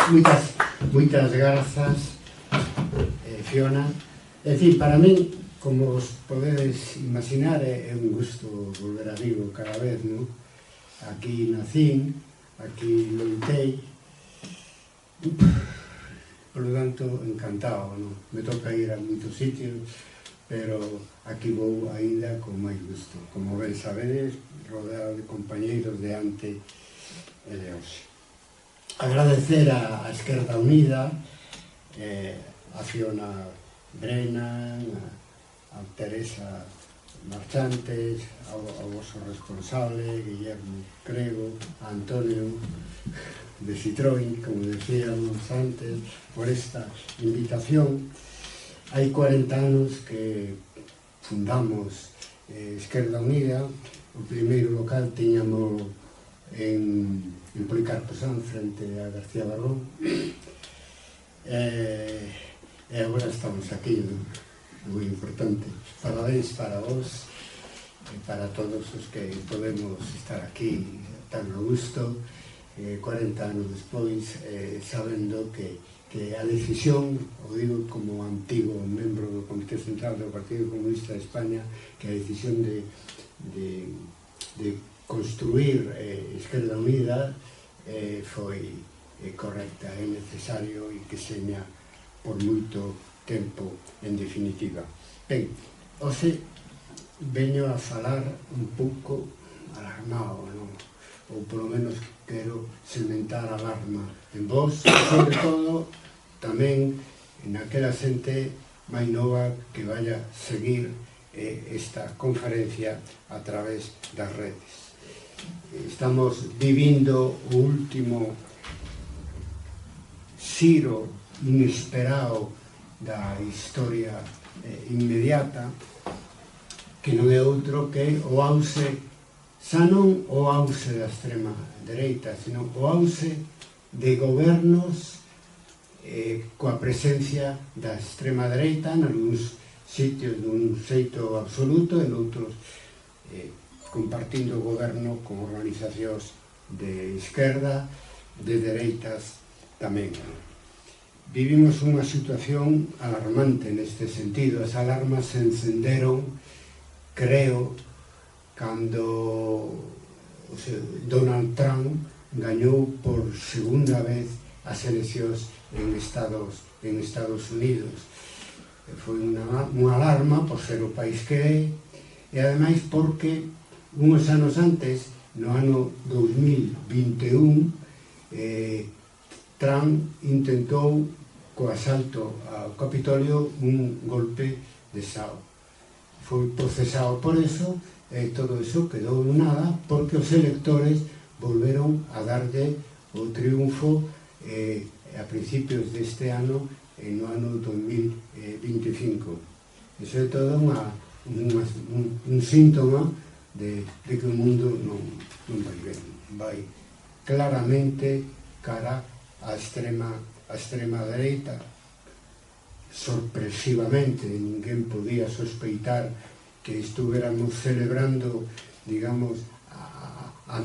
Moitas grazas, Fiona. É dicir, para min, como os podedes imaginar, é un gusto volver a Vigo cada vez, non? Aquí nacín, aquí loitei, polo tanto, encantado, non? Me toca ir a moitos sitios, pero aquí vou aínda con máis gusto. Como ben sabedes, rodeado de compañeiros de ante e de hoxe. Agradecer a Esquerda Unida, a Fiona Brennan, a Teresa Marchantes, ao vosso responsable, Guillermo Crego, a Antonio de Citroën, como decíamos antes, por esta invitación. Hai 40 anos que fundamos Esquerda Unida. O primeiro local tiñamos en Policarpo Sanz, frente a García Barrón, e agora estamos aquí, moi importante. Parabéns para vos e para todos os que podemos estar aquí tan a gusto 40 anos despois, sabendo que a decisión, o digo como antigo membro do Comité Central do Partido Comunista de España, que a decisión de construir Esquerda Unida foi correcta, é necesario e que seña por moito tempo, en definitiva. Ben, hoxe veño a falar un pouco alarmado, non? Ou polo menos quero sementar alarma en vos, e sobre todo tamén naquela xente máis nova que vaya seguir esta conferencia a través das redes. Estamos vivindo o último xiro inesperado da historia inmediata, que non é outro que o auxe, xa non o auxe da extrema dereita, sino o auxe de gobernos coa presencia da extrema dereita, nalgúns sitios dun xeito absoluto, en outros compartindo o goberno con organizacións de esquerda, de dereitas tamén. Vivimos unha situación alarmante neste sentido. As alarmas se encenderon, creo, cando Donald Trump gañou por segunda vez as eleccións en Estados Unidos. Foi unha alarma por ser o país que é, e ademais porque uns anos antes, no ano 2021, Trump intentou, co asalto ao Capitolio, un golpe de Estado. Foi procesado por eso, e todo eso quedou en nada, porque os electores volveron a darlle o triunfo a principios deste ano, no ano 2025. Iso é todo un síntoma de que o mundo non vai ben, vai claramente cara á extrema dereita. Sorpresivamente, ninguén podía sospeitar que estuveramos celebrando, digamos, a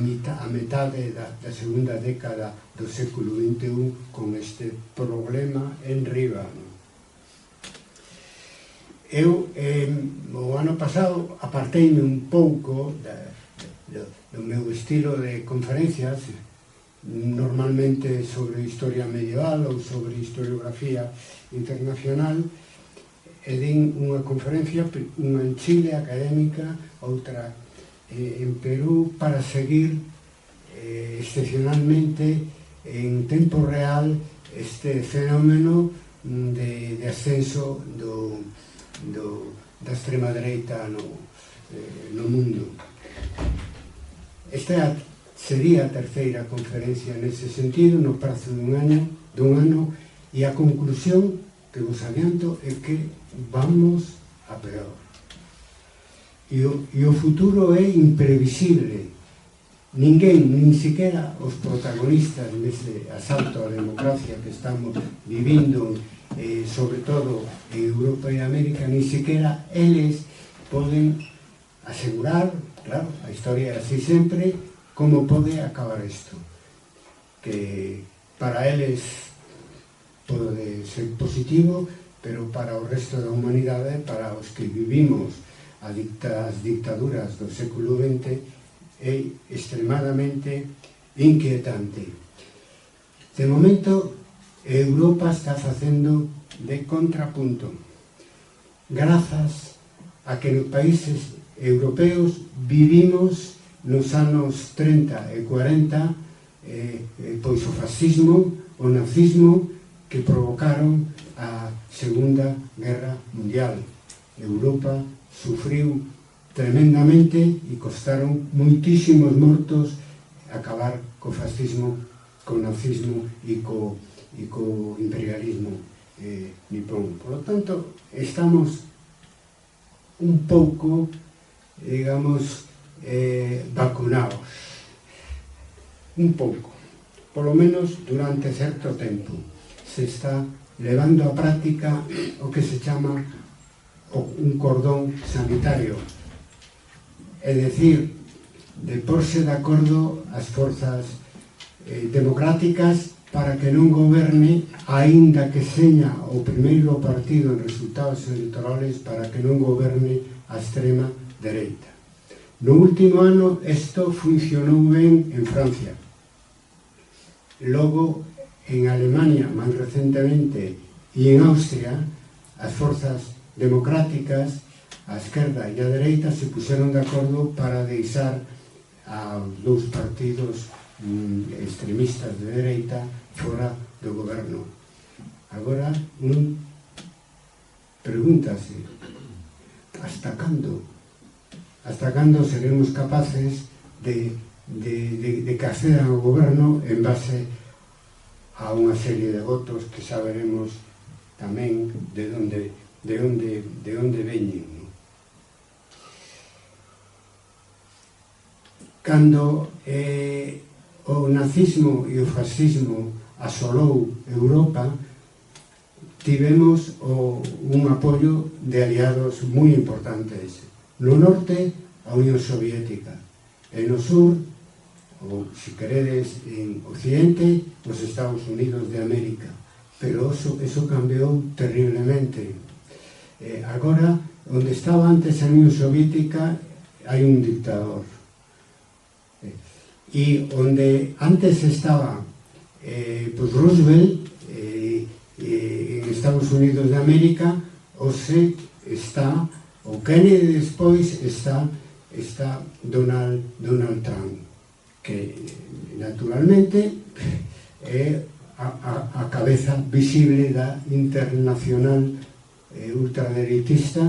metade da segunda década do século XXI con este problema en riba. Eu, o ano pasado, aparteime un pouco do meu estilo de conferencias, normalmente sobre historia medieval ou sobre historiografía internacional, e din unha conferencia, unha en Chile académica, outra en Perú, para seguir excepcionalmente en tempo real este fenómeno de ascenso da extrema dereita no mundo. Esta sería a terceira conferencia nese sentido, no prazo dun ano, e a conclusión que vos adianto é que vamos a peor. E o futuro é imprevisible. Ninguén, nin siquiera os protagonistas deste asalto á democracia que estamos vivindo, sobre todo en Europa e América, nin siquiera eles poden asegurar, claro, a historia é así sempre, como pode acabar isto. Que para eles pode ser positivo, pero para o resto da humanidade, para os que vivimos as dictaduras do século XX, é extremadamente inquietante. De momento, Europa está facendo de contrapunto, grazas a que nos países europeos vivimos nos anos 30 e 40 pois o fascismo, o nazismo que provocaron a Segunda Guerra Mundial. Europa sufriu tremendamente e costaron moitísimos mortos acabar co fascismo, co nazismo e co imperialismo nipón. Por lo tanto, estamos un pouco, digamos, vacunados. Un pouco. Por lo menos durante certo tempo. Se está levando a práctica o que se chama un cordón sanitario. É dicir, de porse de acordo as forzas democráticas para que non goberne, aínda que seña o primeiro partido en resultados electorales, para que non goberne a extrema dereita. No último ano, isto funcionou ben en Francia. Logo, en Alemania, máis recentemente, e en Austria, as forzas democráticas, a esquerda e a dereita, se puseron de acordo para deixar aos dous partidos extremistas de dereita fora do goberno. Agora, un pregúntase, hasta cando? Hasta cando seremos capaces de que accedan ao goberno en base a unha serie de votos que saberemos tamén de onde veñen. Cando o nazismo e o fascismo asolou Europa, tivemos un apoio de aliados moi importantes. No norte, a Unión Soviética, e no sur, ou, se queredes, en Occidente, os Estados Unidos de América. Pero eso cambiou terriblemente. Agora, onde estaba antes a Unión Soviética, hai un dictador. E onde antes estaba Roosevelt, en Estados Unidos de América, hoxe está, o Kennedy despois está Donald Trump, que naturalmente é a cabeza visible da internacional ultradereitista,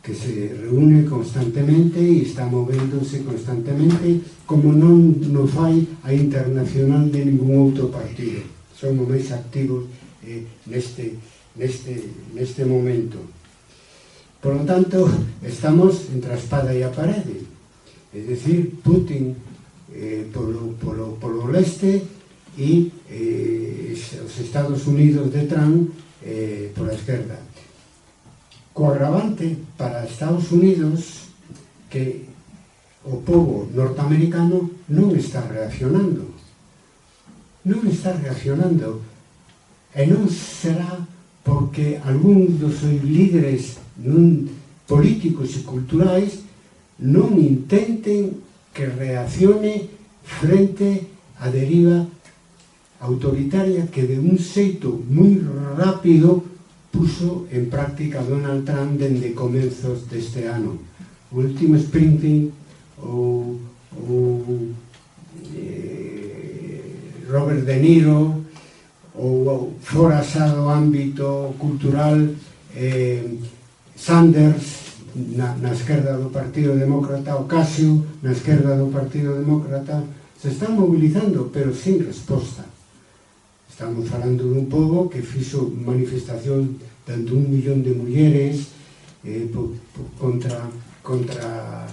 que se reúne constantemente e está movéndose constantemente, como non fai a internacional de ningún outro partido. Somos máis activos neste momento. Por lo tanto, estamos entre a espada e a parede. É dicir, Putin polo leste e os Estados Unidos de Trump pola esquerda. Co agravante para Estados Unidos que o povo norteamericano non está reaccionando. Non está reaccionando. E non será porque algún dos seus líderes políticos e culturais non intenten que reaccione frente á deriva autoritaria que de un xeito moi rápido puso en práctica Donald Trump dende comenzos deste ano. O último Springsteen ou Robert De Niro ou fora xa do ámbito cultural Sanders na esquerda do Partido Demócrata, Ocasio na esquerda do Partido Demócrata, se están mobilizando, pero sin resposta. Estamos falando dun pobo que fixo manifestación de 1 millón de mulleres contra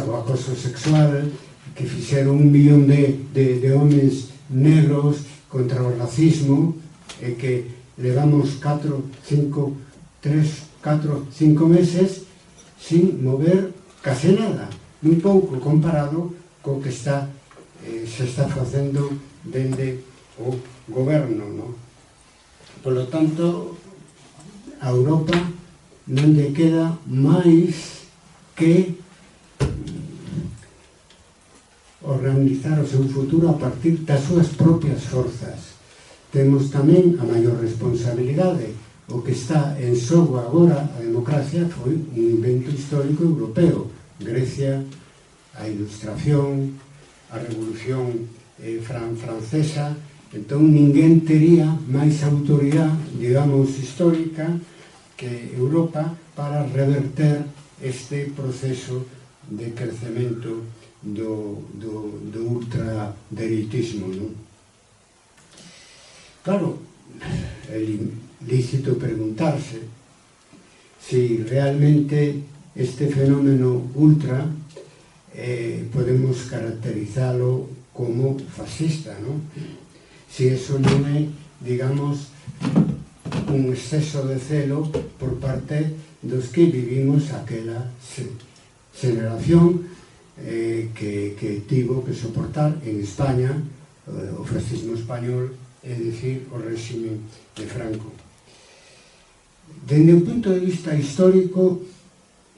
o acoso sexual, que fixeron 1 millón de homes negros contra o racismo, e que levamos 4, 5 meses sin mover case nada, un pouco comparado co que se está facendo dende o goberno, non? Polo tanto, a Europa non lle queda máis que organizar o seu futuro a partir das súas propias forzas. Temos tamén a maior responsabilidade. O que está en xogo agora, a democracia, foi un invento histórico europeo. Grecia, a Ilustración, a Revolución francesa. Entón, ninguén tería máis autoridade, digamos, histórica que Europa para reverter este proceso de crecemento do ultradereitismo, non? Claro, é lícito preguntarse si realmente este fenómeno ultra podemos caracterizalo como fascista, non? Si eso non é, digamos, un exceso de celo por parte dos que vivimos aquela generación que tivo que soportar en España o fascismo español, é dicir, o réxime de Franco. Dende o punto de vista histórico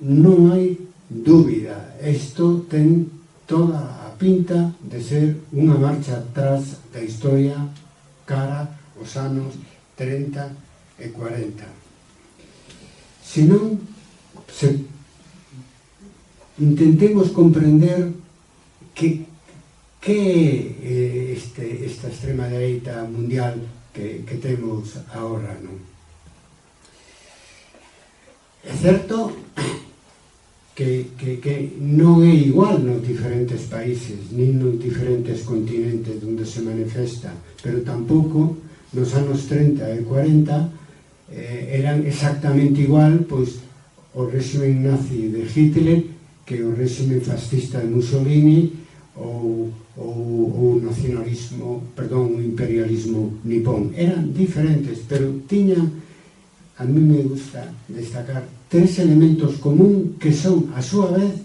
non hai dúbida, isto ten toda a pinta de ser unha marcha atrás da historia cara aos anos 30 e 40. Senón, intentemos comprender que é esta extrema dereita mundial que temos agora, non? É certo que non é igual nos diferentes países, nin nos diferentes continentes onde se manifesta, pero tampouco nos anos 30 e 40 eran exactamente igual, pois, o réxime nazi de Hitler que o réxime fascista de Mussolini ou o nacionalismo, perdón, o imperialismo nipón. Eran diferentes, pero tiñan, a mí me gusta destacar, tres elementos común que son, a súa vez,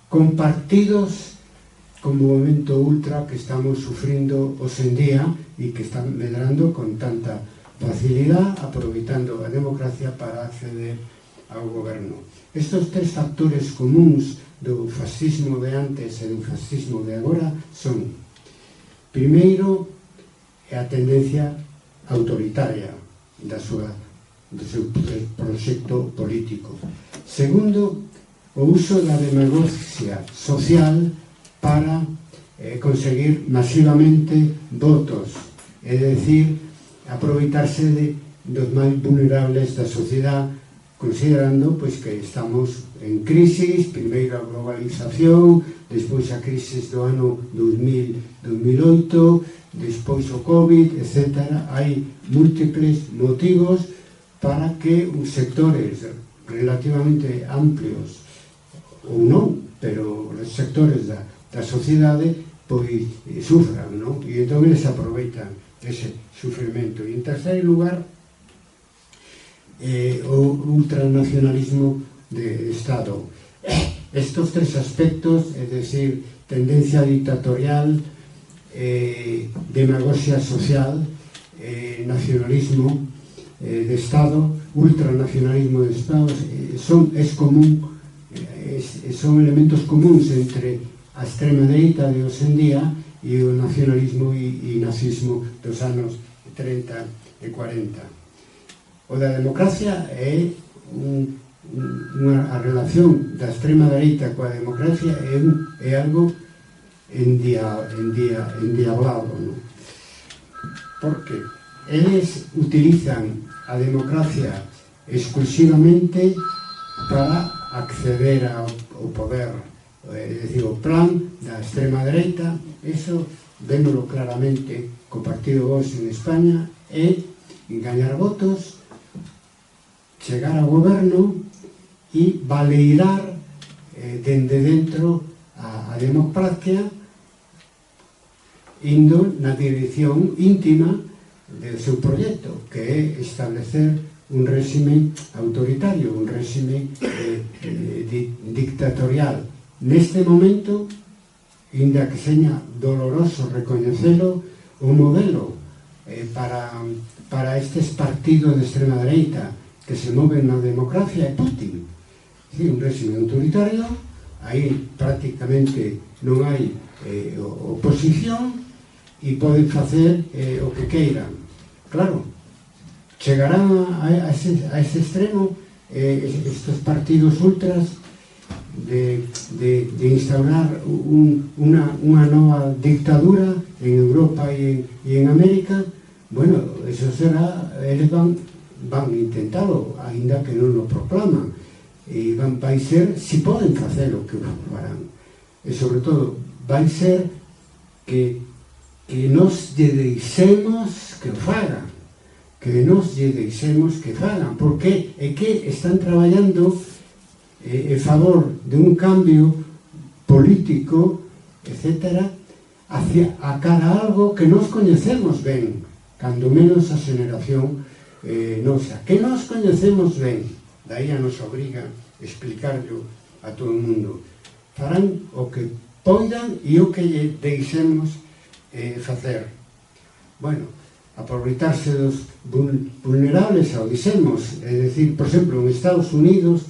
compartidos con o movimento ultra que estamos sufrindo hoxe en día e que están medrando con tanta facilidade, aproveitando a democracia para acceder ao goberno. Estes tres factores comuns do fascismo de antes e do fascismo de agora son, primeiro, a tendencia autoritaria do seu proxecto político. Segundo, o uso da demagogia social para conseguir masivamente votos, é dicir, aproveitarse dos máis vulnerables da sociedade, considerando pois que estamos en crisis, primeiro a globalización, despois a crisis do ano 2008, despois o COVID, etc. Hai múltiples motivos para que os sectores relativamente amplios, ou non, pero os sectores da sociedade pois sufran, non? E entón eles aproveitan ese sufrimento. E en terceiro lugar, o ultranacionalismo de Estado. Estos tres aspectos, es decir, tendencia dictatorial, demagogia social, nacionalismo de Estado, ultranacionalismo de Estado, son elementos comuns entre a extrema dereita de hoxe en día e o nacionalismo e nazismo dos anos 30 e 40. O da democracia é a relación da extrema dereita coa democracia é algo endiablado, non? Porque eles utilizan a democracia exclusivamente para acceder ao poder, é dicir, o plan da extrema dereita. Eso vémolo claramente co Partido Vox en España, é gañar votos, chegar ao goberno e baleirar dende dentro a democracia, indo na dirección íntima do seu proxecto, que é establecer un réxime autoritario, un réxime dictatorial. Neste momento, inda que seña doloroso recoñecelo, o modelo para estes partidos de extrema dereita que se moven na democracia é Putin. É dicir, un régimen autoritario, aí prácticamente non hai oposición e poden facer o que queiran. Claro, chegarán a ese extremo estes partidos ultras de instaurar unha nova dictadura en Europa e en América. Bueno, eso será, eles van intentalo, ainda que non lo proclaman, e vai ser, si poden facelo, que o farán, e sobre todo vai ser que nos lle deixemos que o fagan, porque é que están traballando en favor de un cambio político, etcétera, hacia a cara a algo que nos coñecemos ben, cando menos a xeneración nosa, que nos coñecemos ben. Daí a nos obriga explicarlo a todo o mundo. Farán o que poidan e o que lle deixemos facer. Bueno, aproveitarse dos vulnerables, ao dixemos, é dicir, por exemplo, en Estados Unidos,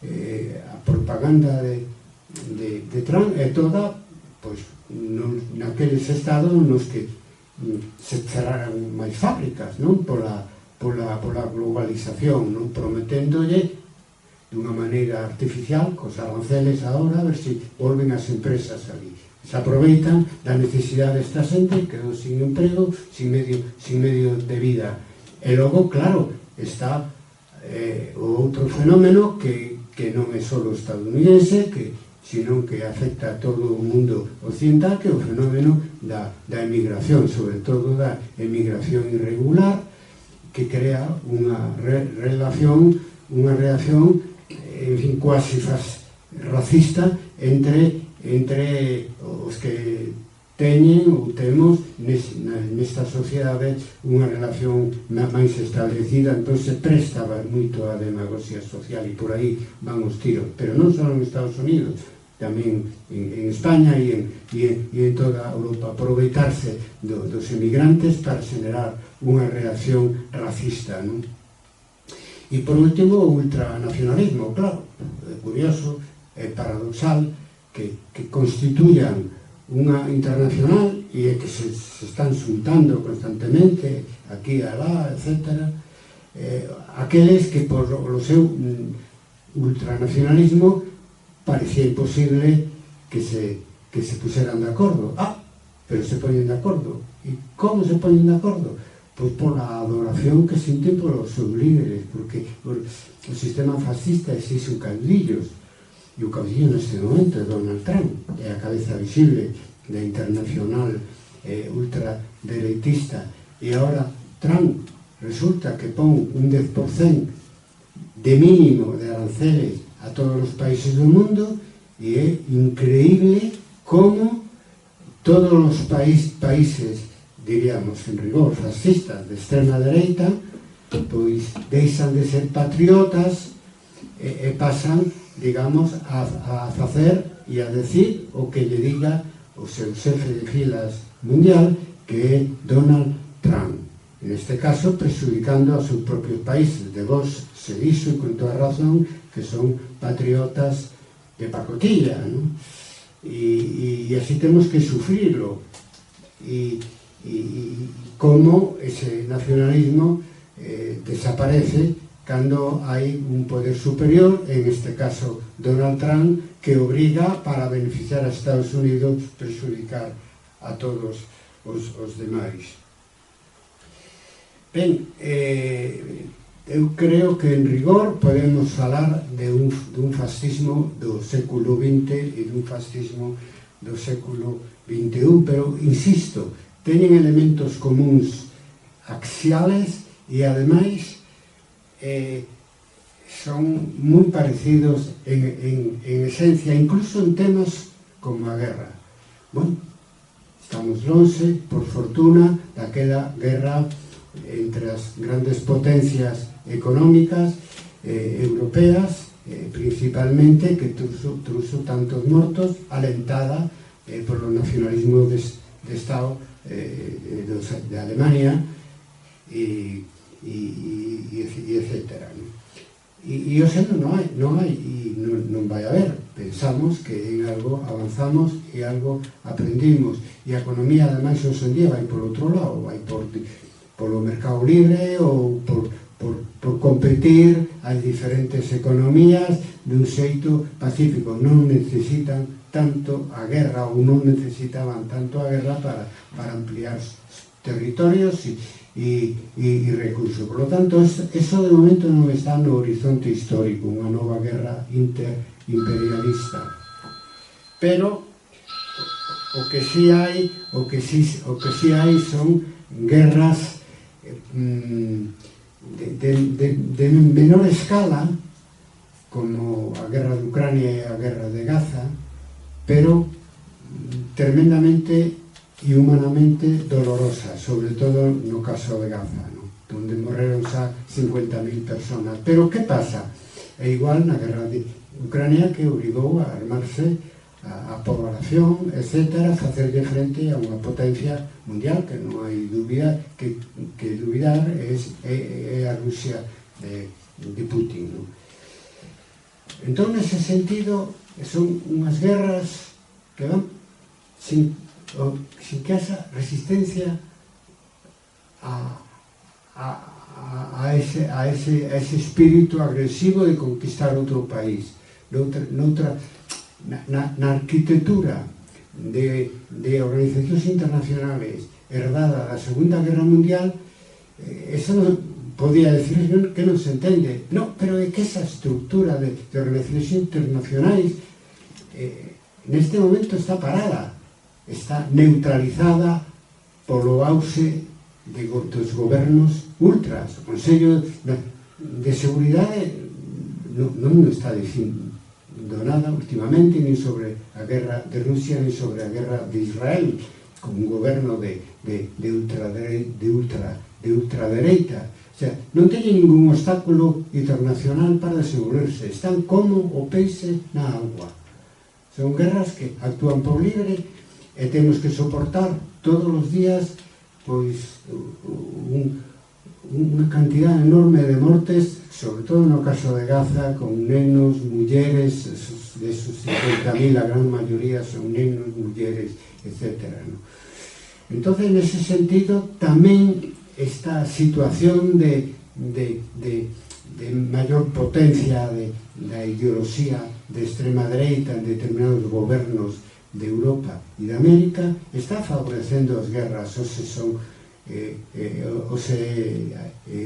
a propaganda de Trump é toda, pois, naqueles estados nos que se cerraran máis fábricas, non? Pola globalización, non? Prometéndolle dunha maneira artificial, cos aranceles agora, a ver se volven as empresas ali. Se aproveitan da necesidade desta xente, quedou sin emprego, sin medio de vida. E logo, claro, está o outro fenómeno que non é só estadounidense, sino que afecta a todo o mundo occidental, que é o fenómeno da emigración, sobre todo da emigración irregular, que crea unha reacción, en fin, quasi racista entre os que teñen ou temos nesta sociedade unha relación máis establecida. Entón se prestaba moito a demagogia social e por aí van os tiros, pero non só en Estados Unidos, tamén en España e en toda Europa, aproveitarse dos emigrantes para xenerar unha reacción racista, non? E por último, o ultranacionalismo, claro, é curioso, é paradoxal que constituyan unha internacional e que se están xuntando constantemente aquí e alá, etc. Aqueles que por o seu ultranacionalismo parecía imposible que se puseran de acordo. Pero se poñen de acordo. E como se poñen de acordo? Pois pola adoración que sinten polos seus líderes, porque o sistema fascista exixe un caudillos, e o caudillo neste momento é Donald Trump, é a cabeza visible da internacional ultradereitista, e agora Trump resulta que pon un 10% de mínimo de aranceles a todos os países do mundo, e é increíble como todos os países, diríamos, en rigor, fascistas de extrema dereita, pois deixan de ser patriotas e pasan, digamos, a facer e a decir o que lle diga o seu xefe de filas mundial, que é Donald Trump. En este caso, prexudicando aos seus propios países. De vos se dixo, e con toda razón, que son patriotas de pacotilla, non? E así temos que sufrirlo. E como ese nacionalismo desaparece cando hai un poder superior, en este caso Donald Trump, que obriga para beneficiar a Estados Unidos perxudicar a todos os demais. Ben, eu creo que en rigor podemos falar dun fascismo do século XX e dun fascismo do século XXI, pero, insisto, teñen elementos comuns axiales e, ademais, son moi parecidos en esencia, incluso en temas como a guerra. Bueno, estamos lonxe, por fortuna, daquela guerra entre as grandes potencias económicas europeas, principalmente, que truxo tantos mortos, alentada polo nacionalismo de Estado de Alemania, e etcétera, non? E hoxe non hai e non vai haber. Pensamos que en algo avanzamos e algo aprendimos, e a economía ademais hoxe en día vai por outro lado, vai polo mercado libre ou por competir as diferentes economías dun xeito pacífico. Non necesitan tanto a guerra ou non necesitaban tanto a guerra para ampliar territorios e recursos. Por lo tanto, eso de momento non está no horizonte histórico, unha nova guerra interimperialista. Pero o que sí hai son guerras de menor escala, como a guerra de Ucrania e a guerra de Gaza, pero tremendamente e humanamente dolorosa, sobre todo no caso de Gaza, ¿no? Donde morreron xa 50.000 personas. Pero que pasa? É igual na guerra de Ucrania, que obrigou a armarse a población, etc., a facerlle frente a unha potencia mundial que non hai dúbida que dubidar é a Rusia de Putin, ¿no? Entón, nese sentido, son unhas guerras que van sin que esa resistencia a ese espírito agresivo de conquistar outro país. Na arquitectura de organizacións internacionales herdada da Segunda Guerra Mundial, eso non podía decir que non se entende. No, pero é que esa estructura de organizacións internacionais neste momento está parada, está neutralizada polo auxe dos gobernos ultras. O Consello de Seguridade non está dicindo nada últimamente, nin sobre a guerra de Rusia, nin sobre a guerra de Israel, con un goberno de ultradereita. O sea, non teñen ningún obstáculo internacional para desenvolverse, están como o peixe na agua. Son guerras que actúan por libre e temos que soportar todos os días pois unha cantidad enorme de mortes, sobre todo no caso de Gaza, con nenos, mulleres, de esos 50.000, a gran maioría son nenos, mulleres, etc., ¿no? Entonces, nese sentido, tamén esta situación de maior potencia da ideoloxía de extrema dereita en determinados gobernos de Europa e de América está favorecendo as guerras. Ose son en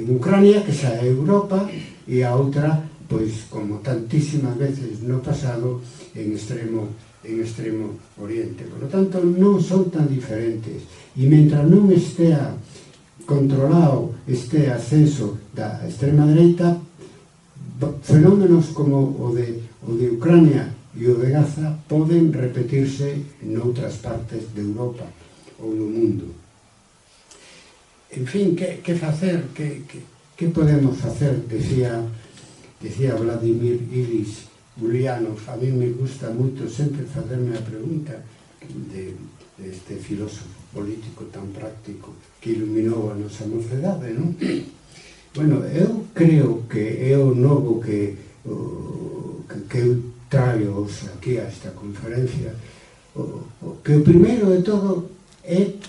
Ucrania, que xa é Europa, e a outra, pois, como tantísimas veces no pasado, en extremo oriente. Por lo tanto, non son tan diferentes. E mentre non estea controlado este ascenso da extrema dereita, fenómenos como o de Ucrania e o de Gaza poden repetirse noutras partes de Europa ou do mundo. En fin, que facer? Que podemos facer? Decía Vladimir Ilich Ulyanov. A mí me gusta moito sempre facerme a pregunta deste filósofo político tan práctico que iluminou a nosa mocedade, non? Bueno, eu creo que é o novo que eu traio aquí a esta conferencia, que o primeiro de todo é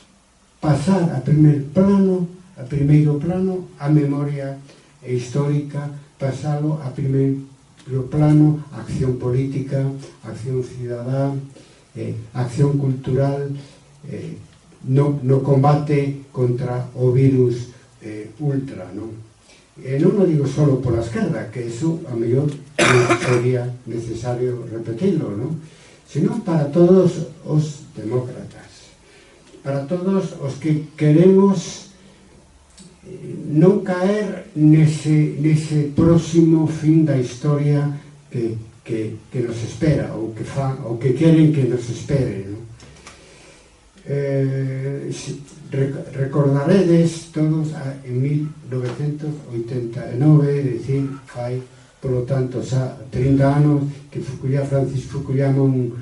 pasar a primeiro plano a memoria histórica, pasalo a primeiro plano a acción política, a acción cidadá, a acción cultural, no combate contra o virus ultra, non? E non o digo só pola esquerda, que iso a mellor non sería necesario repetirlo, non? Sino para todos os demócratas, para todos os que queremos non caer nese próximo fin da historia que nos espera, ou que queren que nos espere, non? Recordaredes todos en 1989, decir, fai, polo tanto, xa 30 anos que Francis Fukuyama, un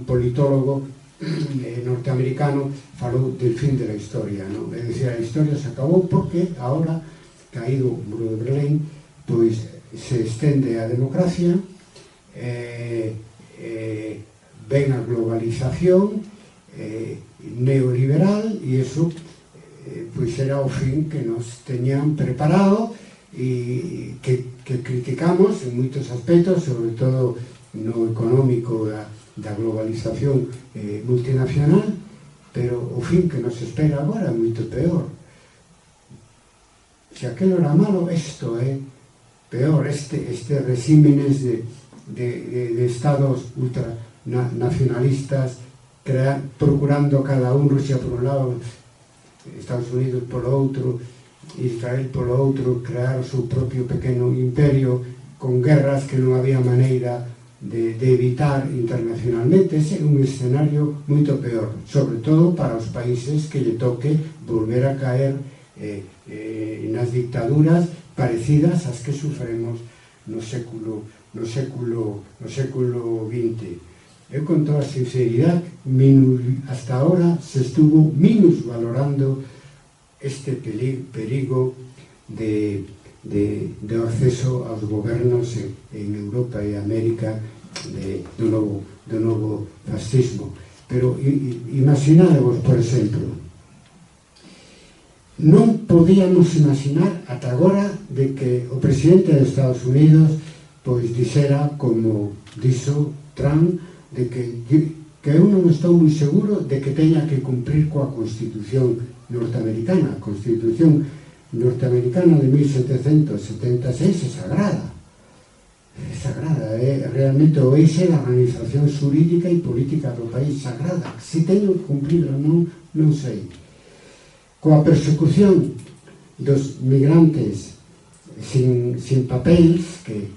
politólogo, norteamericano falou del fin de la historia, non? É dicir, a historia se acabou porque agora, caído o muro de Berlín, pois se estende a democracia, ven a globalización neoliberal, e iso pois era o fin que nos teñan preparado e que criticamos en moitos aspectos, sobre todo no económico da globalización multinacional, pero o fin que nos espera agora é moito peor. Se aquelo era malo, isto é peor. Estes resímenes de estados ultranacionalistas procurando cada un, Rusia por un lado, Estados Unidos polo outro, Israel polo outro, crear o seu propio pequeno imperio con guerras que non había maneira de evitar internacionalmente. Ese é un escenario moito peor, sobre todo para os países que lle toque volver a caer nas dictaduras parecidas ás que sufremos no século XX. Eu, con toda sinceridade, hasta ahora se estuvo minusvalorando este perigo de acceso aos gobernos en Europa e América do novo fascismo. Pero imaginadevos, por exemplo, non podíamos imaginar ata agora de que o presidente de Estados Unidos pois dixera, como dixo Trump, de que eu non estou moi seguro de que teña que cumprir coa Constitución norteamericana. A Constitución norteamericana de 1776 é sagrada. É sagrada, é realmente o eixe da organización xurídica e política do país, sagrada. Se teño que cumprir ou non sei. Coa persecución dos migrantes sin papéis que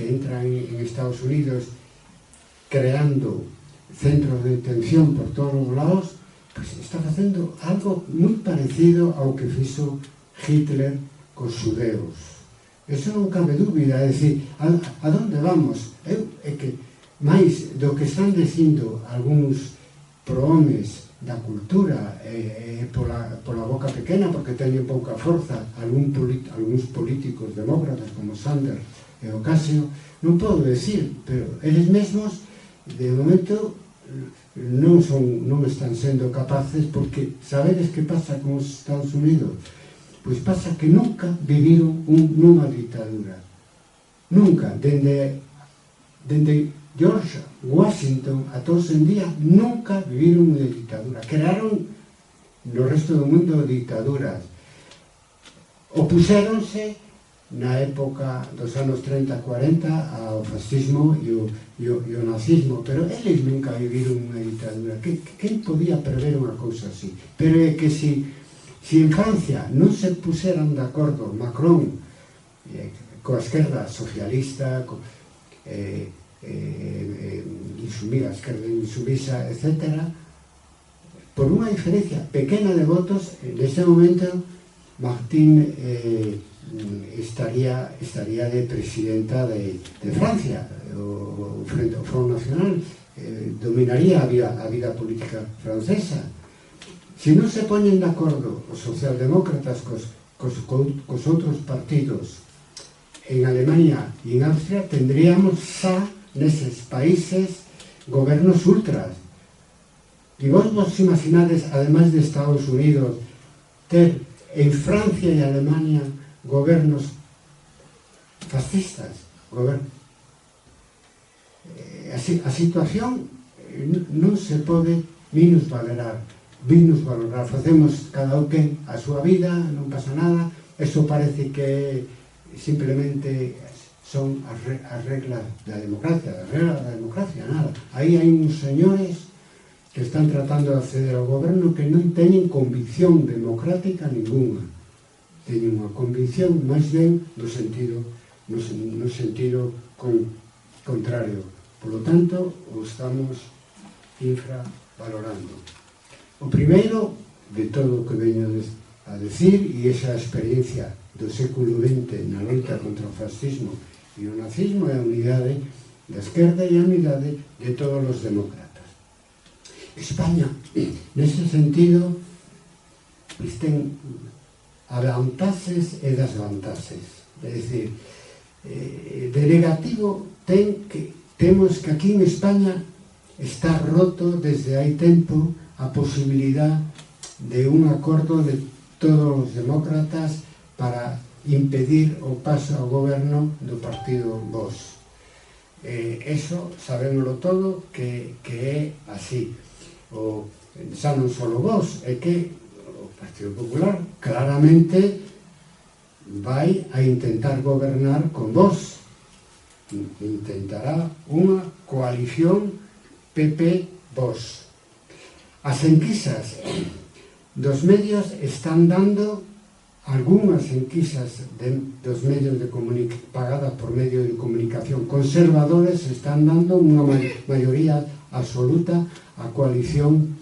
entran en Estados Unidos, creando centros de detención por todos os lados, pues está facendo algo moi parecido ao que fixo Hitler cos xudeus. Eso non cabe dúbida, é dicir, a donde vamos? É que máis do que están dicindo algúns prohomes da cultura pola boca pequena, porque teñen pouca forza, algúns políticos demócratas como Sanders e Ocasio, non podo decir, pero eles mesmos de momento non están sendo capaces, porque sabedes que pasa con os Estados Unidos? Pois pasa que nunca viviron nunha ditadura, nunca, dende George Washington a todos en día, nunca viviron unha ditadura. Crearon no resto do mundo dictaduras, opuxéronse na época dos anos 30-40 ao fascismo e o nazismo, pero eles nunca viviron unha ditadura. Quen podía prever unha cousa así? Pero é que se en Francia non se puseran de acordo Macron coa esquerda socialista, esquerda insumisa, etc., por unha diferencia pequena de votos, neste momento Martín estaría de presidenta de Francia, o Front Nacional dominaría a vida política francesa. Se non se poñen de acordo os socialdemócratas cos outros partidos en Alemania e en Austria, tendríamos xa neses países gobernos ultras. E vos imaginades, ademais de Estados Unidos, ter en Francia e Alemania gobernos fascistas. A situación non se pode minusvalorar. Facemos cada un a súa vida, non pasa nada. Eso parece que simplemente son as reglas da democracia, nada. Aí hai uns señores que están tratando de acceder ao goberno que non teñen convicción democrática ninguna. Teñen unha convicción máis ben no sentido contrario. Por lo tanto, o estamos infravalorando. O primeiro de todo o que veño a decir, e esa experiencia do século XX na loita contra o fascismo e o nazismo, é a unidade da esquerda e a unidade de todos os demócratas. España, nese sentido, ten a vantaxes e desvantaxes. É dicir, de negativo temos que aquí en España está roto desde hai tempo a posibilidad de un acordo de todos os demócratas para impedir o paso ao goberno do partido Vox. Eso sabémoslo todo que é así. Xa non só Vox, é que o Partido Popular claramente vai a intentar gobernar con Vox. Intentará unha coalición PP-Vox. As enquisas dos medios están dando, algunhas enquisas dos medios pagadas por medios de comunicación conservadores están dando unha maioría absoluta a coalición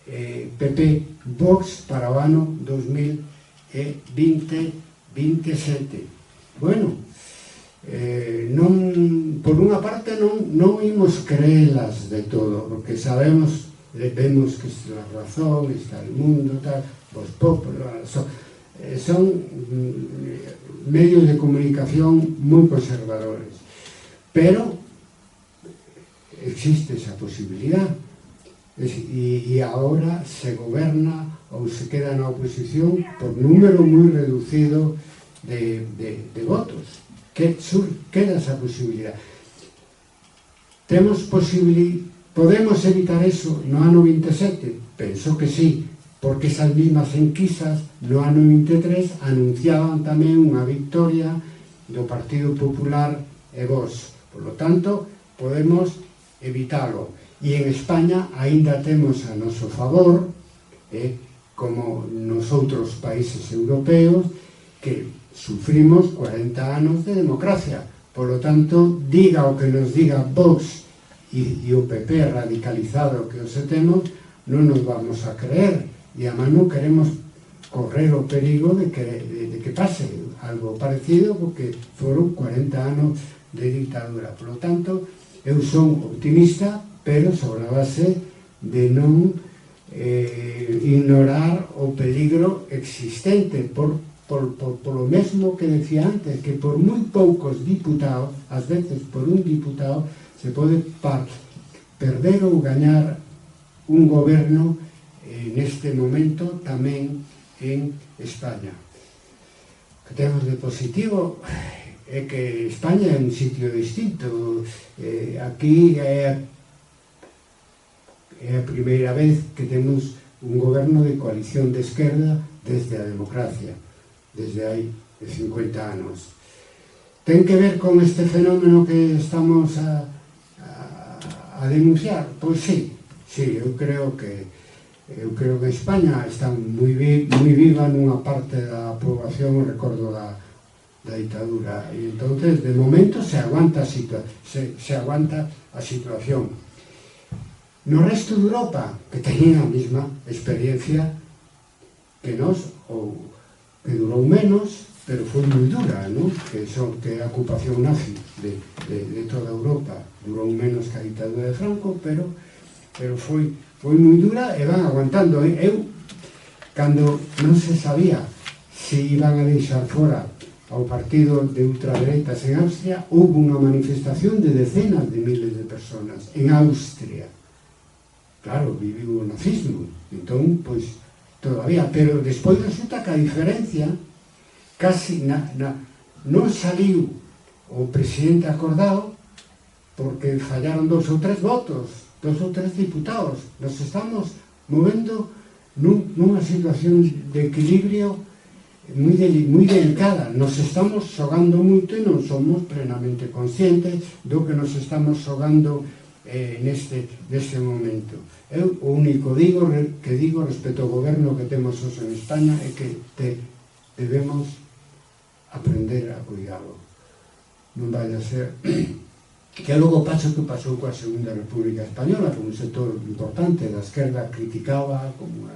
PP-Vox para o ano 2027. Bueno, por unha parte non imos creelas de todo, porque sabemos, vemos que está a razón, está el mundo, tal, os popular, son medios de comunicación moi conservadores, pero existe esa posibilidad, e agora se goberna ou se queda na oposición por número moi reducido de votos, que queda esa posibilidad. Podemos evitar eso no ano 27? Penso que sí, porque esas mismas enquisas no ano 23 anunciaban tamén unha victoria do Partido Popular e Vox. Por lo tanto, podemos evitalo. E en España aínda temos a noso favor, como nos outros países europeos, que sufrimos 40 anos de democracia. Por lo tanto, diga o que nos diga Vox e o PP radicalizado que os temos, non nos vamos a creer, e además non queremos correr o perigo de que pase algo parecido, porque foron 40 anos de dictadura. Por lo tanto, eu son optimista, pero sobre a base de non ignorar o peligro existente, por lo mesmo que decía antes, que por moi poucos diputados, ás veces por un diputado, se pode perder ou gañar un goberno neste momento tamén en España. O que temos de positivo é que España é un sitio distinto. Aquí é a primeira vez que temos un goberno de coalición de esquerda desde a democracia, desde hai 50 anos. Ten que ver con este fenómeno que estamos a denunciar? Pois sí, eu creo que España está moi viva nunha parte da aprobación, recordo da ditadura, e entonces de momento se aguanta a situación. No resto de Europa, que teñen a mesma experiencia que nos, ou que durou menos, pero foi moi dura, que é a ocupación nazi de toda Europa. Durou menos que a ditadura de Franco, pero foi moi dura e van aguantando. Cando non se sabía se iban a deixar fora ao partido de ultradereitas en Austria, houve unha manifestación de decenas de miles de personas en Austria. Claro, viviu o nazismo, entón, pois, todavía, pero despois resulta que a diferencia casi non saliu o presidente acordado porque fallaron 2 ou 3 votos, 2 ou 3 diputados. Nos estamos movendo nunha situación de equilibrio moi delicada. Nos estamos xogando moito e non somos plenamente conscientes do que nos estamos xogando neste momento. Eu o único que digo respecto ao goberno que temos hoxe en España é que debemos aprender a cuidalo. Non vai a ser que logo pasa o que pasou coa Segunda República Española, que un sector importante da esquerda criticaba como a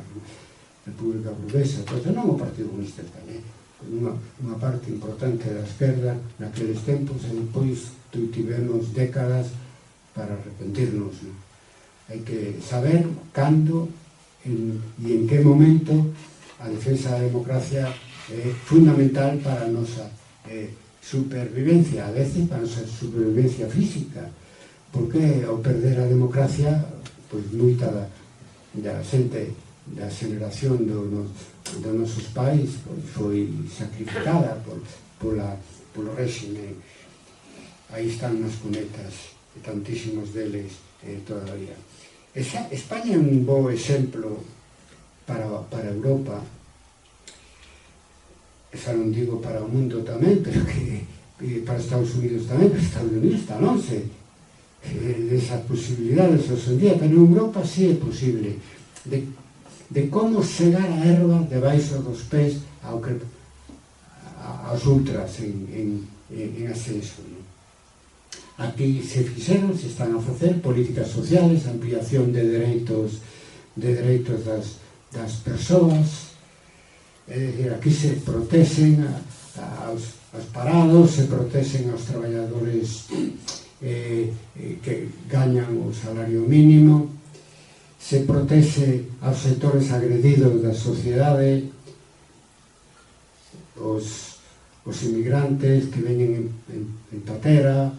República Burguesa, pero non o Partido Comunista Español, unha parte importante da esquerda naqueles tempos, e depois tivemos décadas para arrepentirnos. hai que saber cando e en que momento a defensa da democracia é fundamental para a nosa supervivencia, a veces para a nosa supervivencia física, porque ao perder a democracia, pois moita da xente da xeneración dos nosos pais foi sacrificada polo réxime. Aí están nas cunetas, tantísimos deles todavía. España é un bo exemplo para Europa, xa non digo para o mundo tamén, pero que para Estados Unidos tamén, pero Estados Unidos está lonxe desas posibilidades hoxe en día, pero en Europa sí é posible de como chegar a erva debaixo dos pés aos ultras en ascenso. Aquí se fixeron, se están a facer políticas sociales, ampliación de dereitos das persoas, é dicir, aquí se protexen aos parados, se protexen aos traballadores que gañan o salario mínimo, se protexe aos sectores agredidos da sociedade, os inmigrantes que veñen en patera,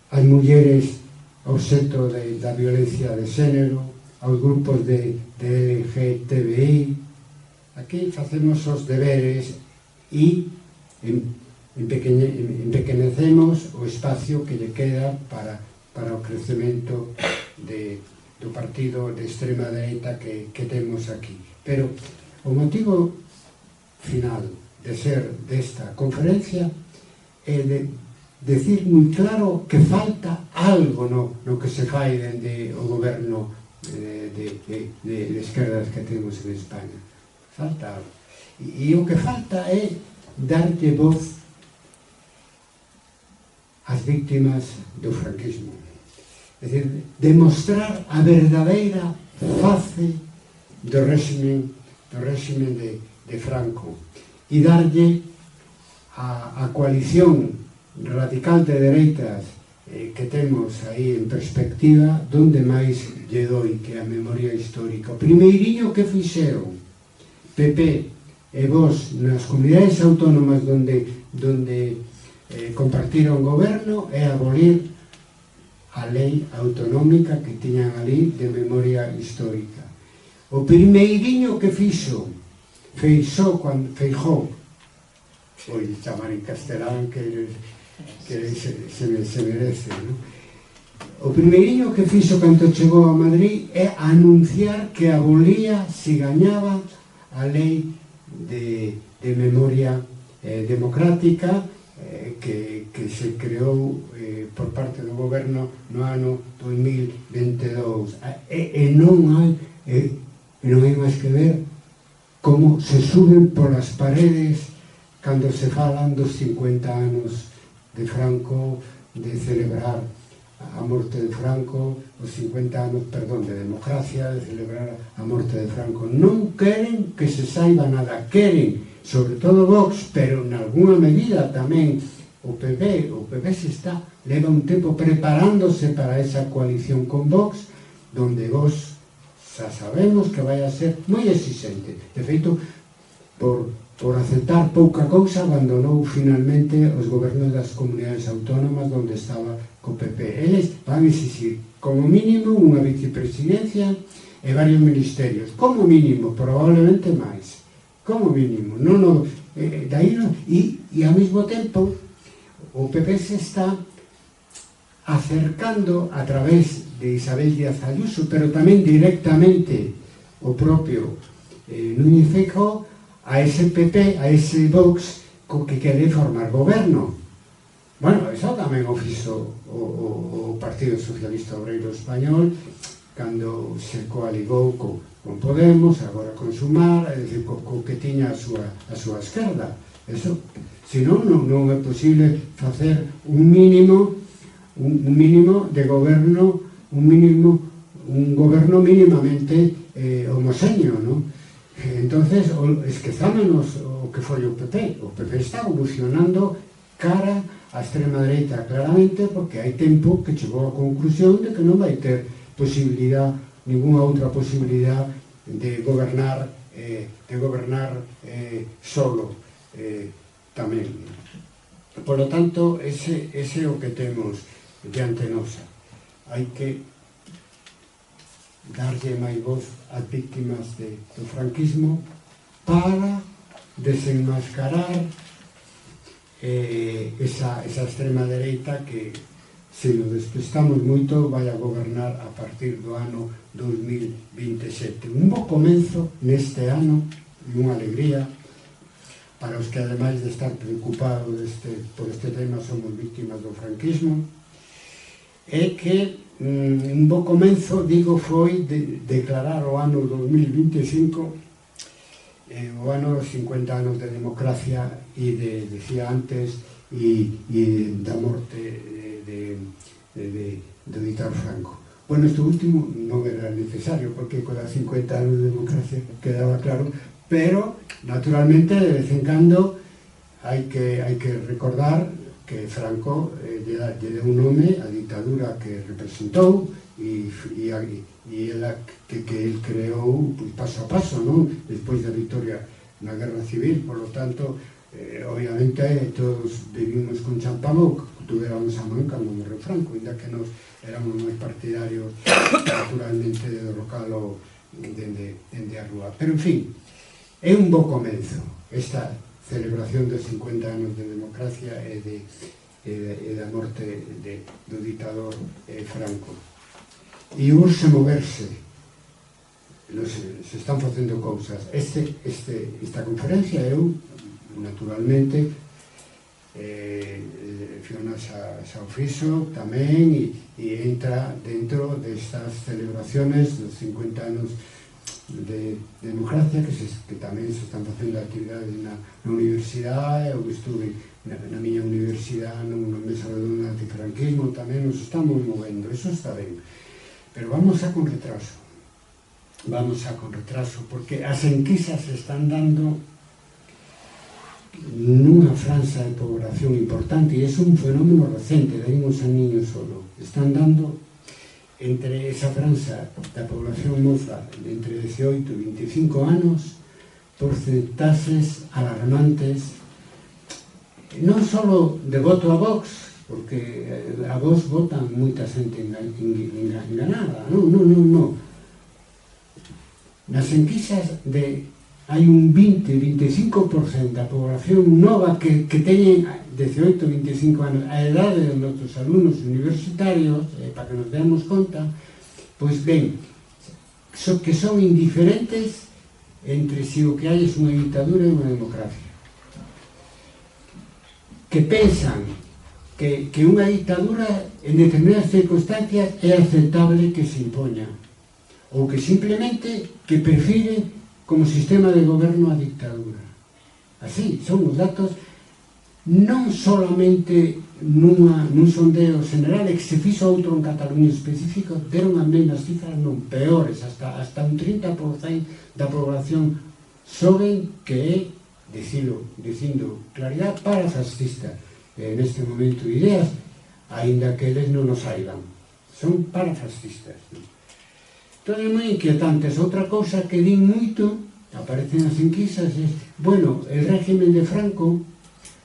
as mulleres obxecto da violencia de xénero, aos grupos de LGTBI. Aquí facemos os deberes e empequenecemos o espacio que lle queda para o crecemento do partido de extrema dereita que temos aquí. Pero o motivo final de ser desta conferencia é de decir moi claro que falta algo no que se fai dende o goberno de esquerdas que temos en España. Falta algo. E o que falta é darlle voz ás víctimas do franquismo. É dicir, demostrar a verdadeira face do réxime de Franco e darlle a coalición radical de dereitas que temos aí en perspectiva donde máis lle doi, que a memoria histórica. O primeiriño que fixeron PP e Vox nas comunidades autónomas donde compartiron goberno é abolir a lei autonómica que tiñan ali de memoria histórica. O primeiriño que fixo Feijó, foi chamar en castelán que se merece, non? O primeiriño que fixo cando chegou a Madrid é anunciar que abolía, se gañaba, a lei de memoria democrática que se creou por parte do goberno no ano 2022. E non hai máis que ver como se suben polas paredes cando se falan dos 50 anos de Franco, de celebrar a morte de Franco, os 50 anos, perdón, de democracia, de celebrar a morte de Franco. Non queren que se saiba nada, queren, sobre todo Vox, pero en alguna medida tamén o PP se está, leva un tempo preparándose para esa coalición con Vox, donde Vox xa sabemos que vai a ser moi exigente. De feito, por aceptar pouca cousa, abandonou finalmente os gobernos das comunidades autónomas onde estaba co PP. Eles van exigir, como mínimo, unha vicepresidencia e varios ministerios. Como mínimo, probablemente máis. Como mínimo. E ao mesmo tempo, o PP se está acercando a través de Isabel Díaz Ayuso, pero tamén directamente o propio Núñez Feijóo, a ese PP, a ese Vox co que quere formar goberno. Bueno, eso tamén o fixo o Partido Socialista Obreiro Español cando se coaligou con Podemos, agora con Sumar, é dicir, co que tiña a súa esquerda. Eso, senón non é posible facer un mínimo de goberno, un goberno mínimamente homoxéneo, non? Entonces, esquezámonos o que foi o PP. O PP está evolucionando cara á extrema dereita claramente porque hai tempo que chegou á conclusión de que non vai ter ninguna outra posibilidad de gobernar solo tamén. Por lo tanto, ese é o que temos diante nosa. Hai que darlle máis voz ás víctimas do franquismo para desenmascarar esa extrema dereita que, se nos despistamos moito, vai a gobernar a partir do ano 2027. Un bo comenzo neste ano e unha alegría para os que, ademais de estar preocupados por este tema, somos víctimas do franquismo, é que un bo comenzo, digo, foi declarar o ano 2025 o ano dos 50 anos de democracia e decía antes, e da morte do dictador Franco. Bueno, este último non era necesario, porque con as 50 anos de democracia quedaba claro, pero, naturalmente, de vez en cando hai que recordar que Franco lle deu un nome á ditadura que representou e que el creou paso a paso, non? Despois da victoria na Guerra Civil. Por lo tanto, obviamente, todos vivimos con champán ou tuviéramos a man cando morreu Franco, ainda que nos éramos máis partidarios, naturalmente, de derrocalo dende a rúa. Pero, en fin, é un bo comenzo esta celebración dos 50 anos de democracia e da morte do dictador Franco. E urxe moverse, se están facendo cousas. Esta conferencia eu, naturalmente, Fiona xa o fixo tamén, e entra dentro destas celebraciones dos 50 anos de democracia que tamén se están facendo actividades na universidade. Eu estuve na miña universidade nunha mesa redonda de franquismo, tamén nos estamos movendo, eso está ben, pero vamos a con retraso, porque as enquisas se están dando nunha franxa de población importante, e é un fenómeno recente, de uns aniños solo. Están dando entre esa franxa da población moza entre 18 e 25 anos porcentaxes alarmantes, non só de voto a Vox, porque a Vox votan moita xente enganada, non. Nas enquisas hai un 20-25% da población nova que teñen 18 e 25 anos, a edade dos nosos alumnos universitarios, para que nos demos conta, pois ben, que son indiferentes entre si o que hai é unha ditadura e unha democracia. Que pensan que unha ditadura en determinadas circunstancias é aceptable que se impoña, ou que simplemente que prefiren como sistema de goberno a dictadura. Así, son os datos, non solamente nun sondeo general, que se fixo outro en Cataluña específico, deron as mesmas cifras, non peores, hasta un 30% da población soben que é, dicindo claridade, parafascista neste momento de ideas, aínda que eles non o saiban, son parafascistas. Entón é moi inquietantes. Outra cousa que din moito, aparecen as enquisas, é, bueno, el régimen de Franco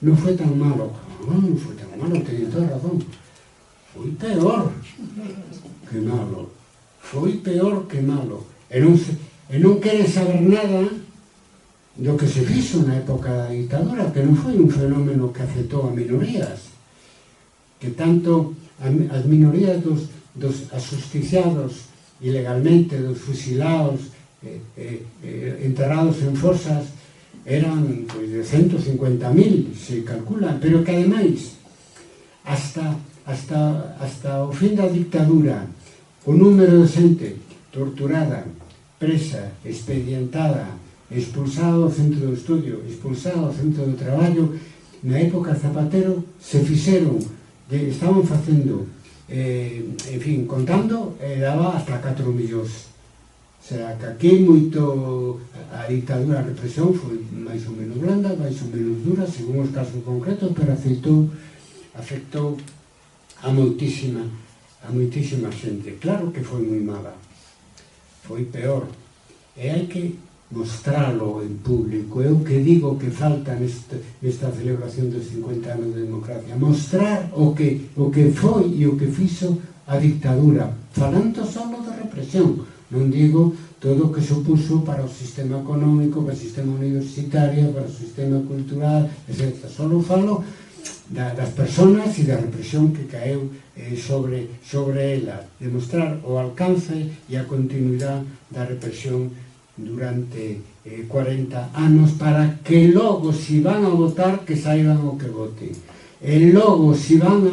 non foi tan malo. Non foi tan malo, teñen toda razón. Foi peor que malo. Foi peor que malo. E non queren saber nada do que se fixo na época da ditadura, que non foi un fenómeno que afectou a minorías, que tanto as minorías dos asusticiados ilegalmente, dos fusilados, enterrados en fosas, eran de 150.000, se calcula, pero que ademais, hasta o fin da dictadura, o número de xente torturada, presa, expedientada, expulsada do centro do estudio, expulsada do centro do traballo, na época Zapatero se fixeron, estaban facendo, en fin, contando, daba hasta 4 millóns. O sea, que aquí moito a dictadura, a represión foi máis ou menos blanda, máis ou menos dura, según os casos concretos, pero afectou a moitísima a moitísima xente. Claro que foi moi mala, foi peor, e hai que mostralo en público. É o que digo que falta nesta celebración dos 50 anos de democracia, mostrar o que foi e o que fixo a dictadura, falando só de represión, non digo todo o que supuso para o sistema económico, para o sistema universitario, para o sistema cultural, etc. Só falo das personas e da represión que caeu sobre ela, demostrar o alcance e a continuidade da represión durante 40 anos, para que logo, se van a votar, que saiban o que voten. E logo, se van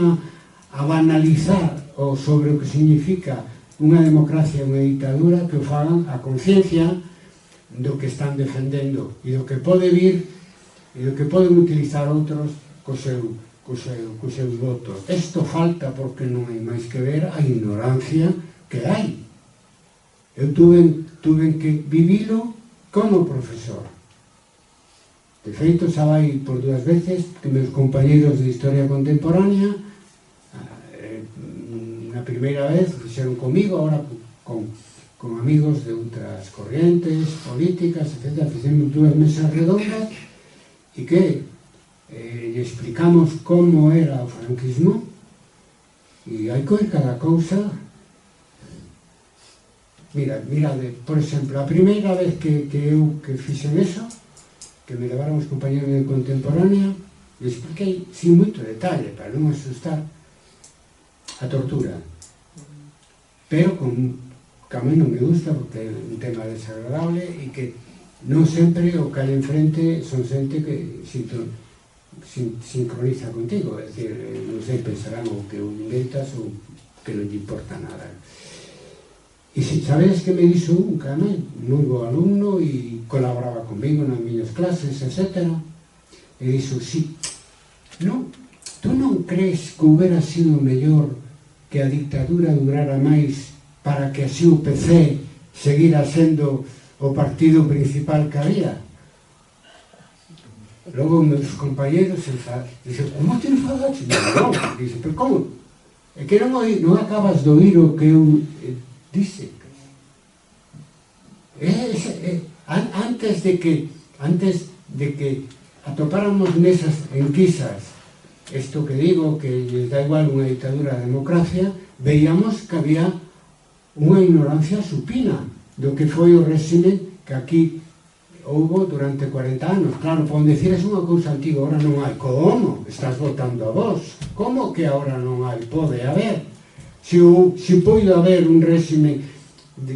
a banalizar sobre o que significa unha democracia e unha ditadura, que o fagan a conciencia do que están defendendo e do que pode vir e do que poden utilizar outros cos seus votos. Isto falta porque non hai máis que ver a ignorancia que hai. Eu tuve que vivilo como profesor. De feito, xa vai por 2 veces que meus compañeros de Historia Contemporánea, na primeira vez fixeron comigo, agora con amigos de outras corrientes políticas, etc. Fixemos 2 mesas redondas e que lle explicamos como era o franquismo, e hai que oír cada cousa. Mirade, por exemplo, a primeira vez que eu fixen eso, que me levaron os compañeros de Contemporánea, lle expliquei sin moito detalle, para non asustar, a tortura. Pero que a mí non me gusta, porque é un tema desagradable e que non sempre o que hai enfrente son xente que sincroniza contigo, é dicir, non sei, pensarán o que inventas ou que non lle importa nada. E sabedes que me dixo un moi bo alumno e colaboraba conmigo nas miñas clases, etc. E dixo, sí, non, tú non crees que houbera sido mellor que a dictadura durara máis para que así o PC seguira sendo o partido principal que había? Logo meus compañeros dixen, como te enfadaste? Non, dixe, pero como? É que non acabas de oír o que eu dice. Antes de que atopáramos nesas enquisas isto que digo, que les da igual unha ditadura a democracia, veíamos que había unha ignorancia supina do que foi o réxime que aquí houbo durante 40 anos. Claro, poden decir, é unha cousa antiga, ahora non hai. Como? Estás votando a vos. Como que ahora non hai? Pode haber. Se pode haber un réxime,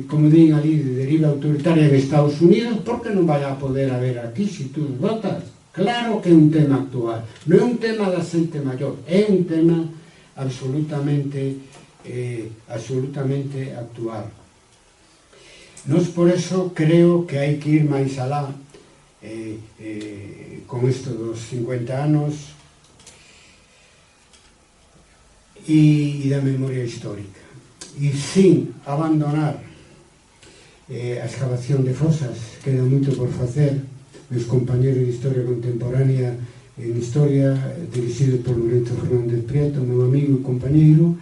como din ali, de deriva autoritaria de Estados Unidos, por que non vai a poder haber aquí se tú votas? Claro que é un tema actual. Non é un tema da xente maior, é un tema absolutamente actual. Nos por eso creo que hai que ir máis alá con isto dos 50 anos e da memoria histórica, e sin abandonar a excavación de fosas. Queda moito por facer. Meus compañeros de Historia Contemporánea en Historia, dirixido por Lorenzo Fernández Prieto, meu amigo e compañeiro,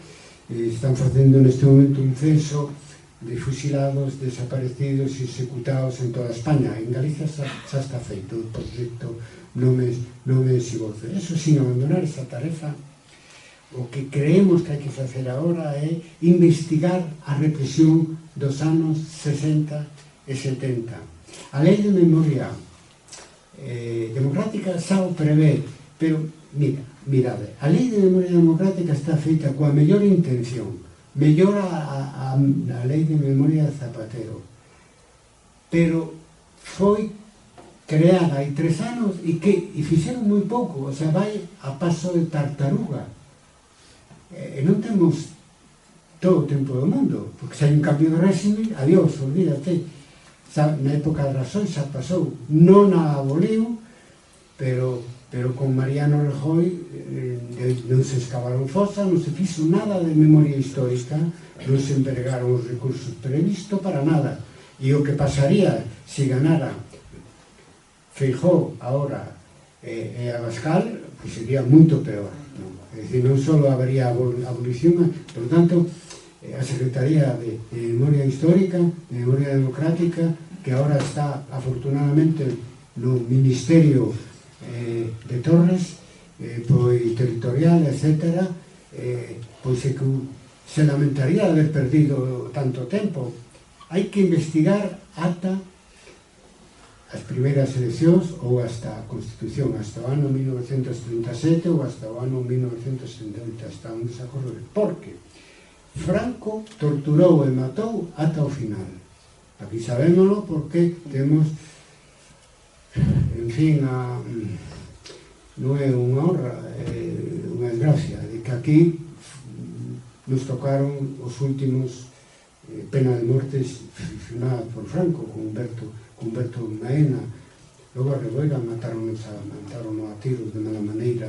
están facendo neste momento un censo de fusilados, desaparecidos e executados en toda España. En Galicia xa está feito o proxecto Nomes e Voces. Eso, sin abandonar esa tarefa, o que creemos que hai que facer agora é investigar a represión dos anos 60 e 70. A Lei de Memoria Democrática xa o prevé, pero mirade, a Lei de Memoria Democrática está feita coa mellor intención, mellor a Lei de Memoria de Zapatero, pero foi creada hai 3 anos e fixeron moi pouco, o sea, vai a paso de tartaruga. E non temos todo o tempo do mundo, porque se hai un cambio de réxime, adiós, olvídate. Na época de Rajoy xa pasou, non a aboliu, pero con Mariano Rajoy non se excavaron fosas, non se fixo nada de memoria histórica, non se empregaron os recursos previstos para nada. E o que pasaría se ganara Feijóo agora e Abascal, que sería moito peor. É dicir, non só habería abolición, por tanto, a Secretaría de Memoria Histórica, de Memoria Democrática, que ahora está, afortunadamente, no Ministerio de Torres, pois territorial, etc., pois é que se lamentaría de haber perdido tanto tempo. Hai que investigar ata as primeiras eleccións ou hasta a Constitución, hasta o ano 1937 ou hasta o ano 1970, hasta un desacordo. Por que? Franco torturou e matou ata o final. Aquí sabémoslo porque temos, en fin, non é unha honra, é unha desgracia, de que aquí nos tocaron os últimos pena de mortes firmada por Franco, con Humberto Maena. Logo a Reboira mataron a tiros de mala maneira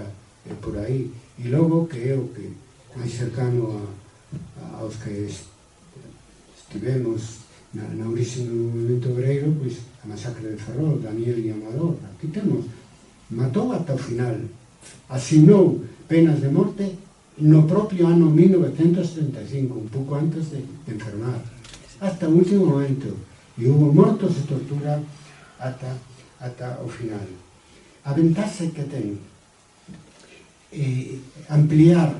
por aí. E logo, que é o que máis cercano aos que estivemos na orixe do movimento obreiro, pois a masacre de Ferrol, Daniel e Amador. Aquí temos, matou ata o final, asinou penas de morte no propio ano 1935, un pouco antes de enfermar, hasta o último momento, e hubo mortos e tortura ata o final. A ventaxe que ten ampliar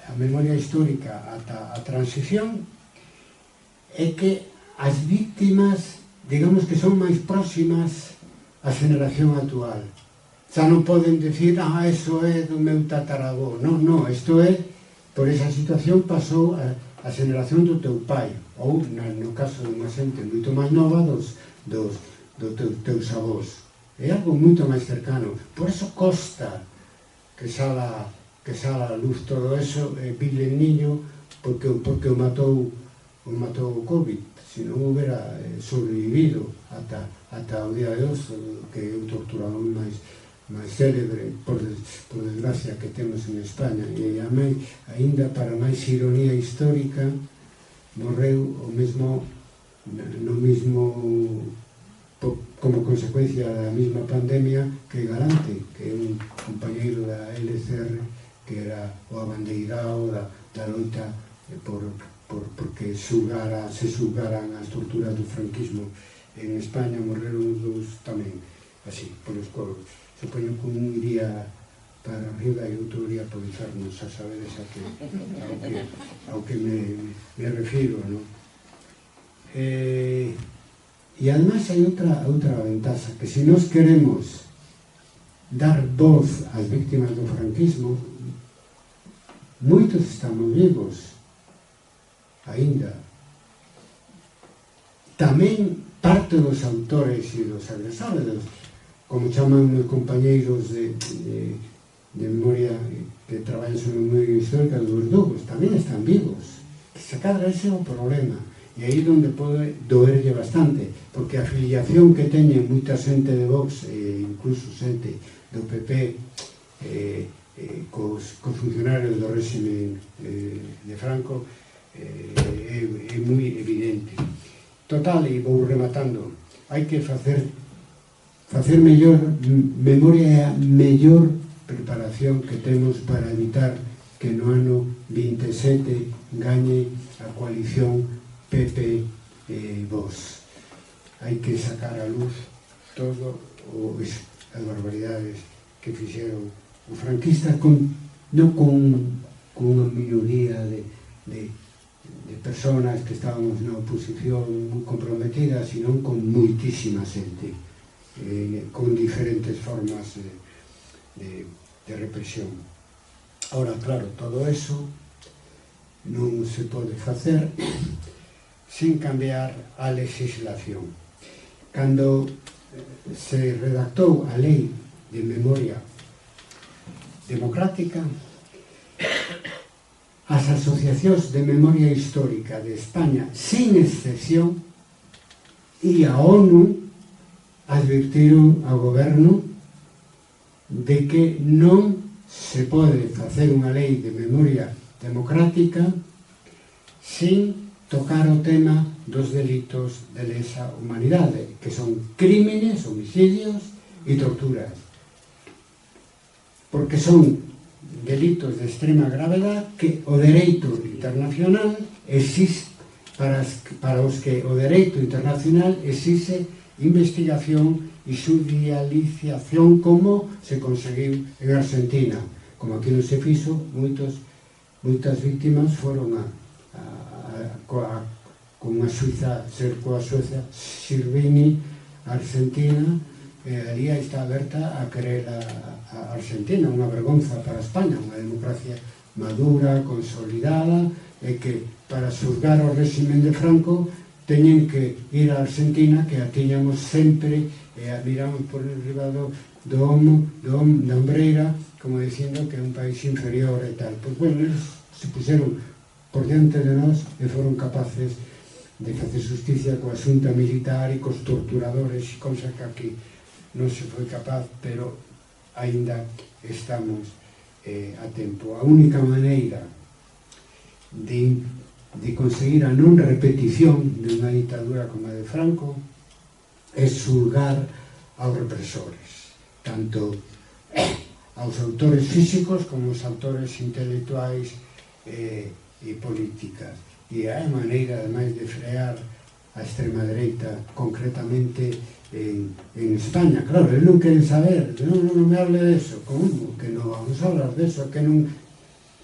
a memoria histórica ata a transición é que as víctimas, digamos que son máis próximas á generación actual. Xa non poden decir, eso é do meu tataravó. Non, isto é, por esa situación pasou a generación do teu pai, ou, no caso de unha xente moito máis nova, dos teus avós. É algo moito máis cercano. Por eso costa que sala a luz todo eso, vile niño, porque o matou o COVID. Se non houbera sobrevivido ata o día de hoxe, que é o torturador máis célebre, por desgracia, que temos en España. E aínda para máis ironía histórica, morreu no mesmo como consecuencia da mesma pandemia que Galante, que é un compañeiro da LCR, que era o abandeirao da loita porque se xulgaran as torturas do franquismo en España. Morreron os dous tamén, así, polos colos. Supoño que un iría para arriba e outro iría por inferno, xa sabedes ao que me refiro, non? E además hai outra ventaxa, que se nós queremos dar voz ás víctimas do franquismo, moitos estamos vivos aínda. Tamén parte dos autores e dos agresores, como chaman os compañeiros de memoria que traballan sobre memoria histórica, dos verdugos, tamén están vivos. Se cadra ese é o problema, e aí onde pode doerlle bastante, porque a afiliación que teñen moita xente de Vox, e incluso xente do PP, cos funcionarios do réxime de Franco, é moi evidente. Total, e vou rematando, hai que facer mellor memoria, mellor preparación que temos para evitar que no ano 27 gañe a coalición PP e Vox. Hai que sacar a luz todo as barbaridades que fixeron os franquistas, non con unha minoría de personas que estábamos na oposición moi comprometidas, sino con moitísima xente, con diferentes formas de represión. Ahora, claro, todo eso non se pode facer sin cambiar a legislación. Cando se redactou a Lei de Memoria Democrática, as asociacións de memoria histórica de España, sin excepción, e a ONU advirtiron ao goberno de que non se pode facer unha lei de memoria democrática sin tocar o tema dos delitos de lesa humanidade, que son crímenes, homicidios e torturas. Porque son delitos de extrema gravedad que o dereito internacional existe para os que o dereito internacional exige investigación e judicialización, como se conseguiu en Argentina. Como aquí non se fixo, moitas víctimas foron con a Suiza, coa Suiza Sirvini, Argentina, ali está aberta a querer a Argentina, unha vergonza para España, unha democracia madura, consolidada, e que para xulgar o réximen de Franco teñen que ir a Argentina, que a tiñamos sempre, e a miramos por riba da ombreira, como dicindo que é un país inferior e tal. Pois, bueno, eles se puseron por diante de nós e foron capaces de facer justicia coa xunta militar e cos torturadores, cousa que aquí non se foi capaz, pero aínda estamos a tempo. A única maneira de conseguir a non repetición de unha ditadura como a de Franco é xulgar aos represores, tanto aos autores físicos como aos autores intelectuais e políticas. E hai maneira, ademais, de frear a extrema dereita, concretamente en España. Claro, eles non queren saber, non me hable de eso. Como? Que non vamos a hablar de eso, que non...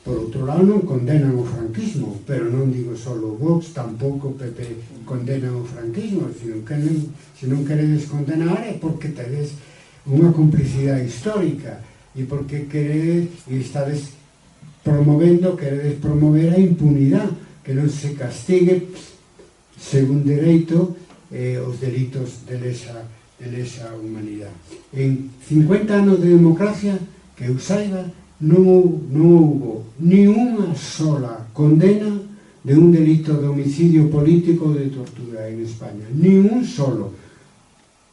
Por outro lado, non condenan o franquismo, pero non digo só o Vox, tampouco o PP condenan o franquismo. Se non queredes condenar é porque tedes unha complicidade histórica e porque queredes e estades queredes promover a impunidade, que non se castigue según dereito os delitos de lesa humanidade. En 50 anos de democracia, que eu saiba, non houve ni unha sola condena de un delito de homicidio político ou de tortura en España. Ni un solo.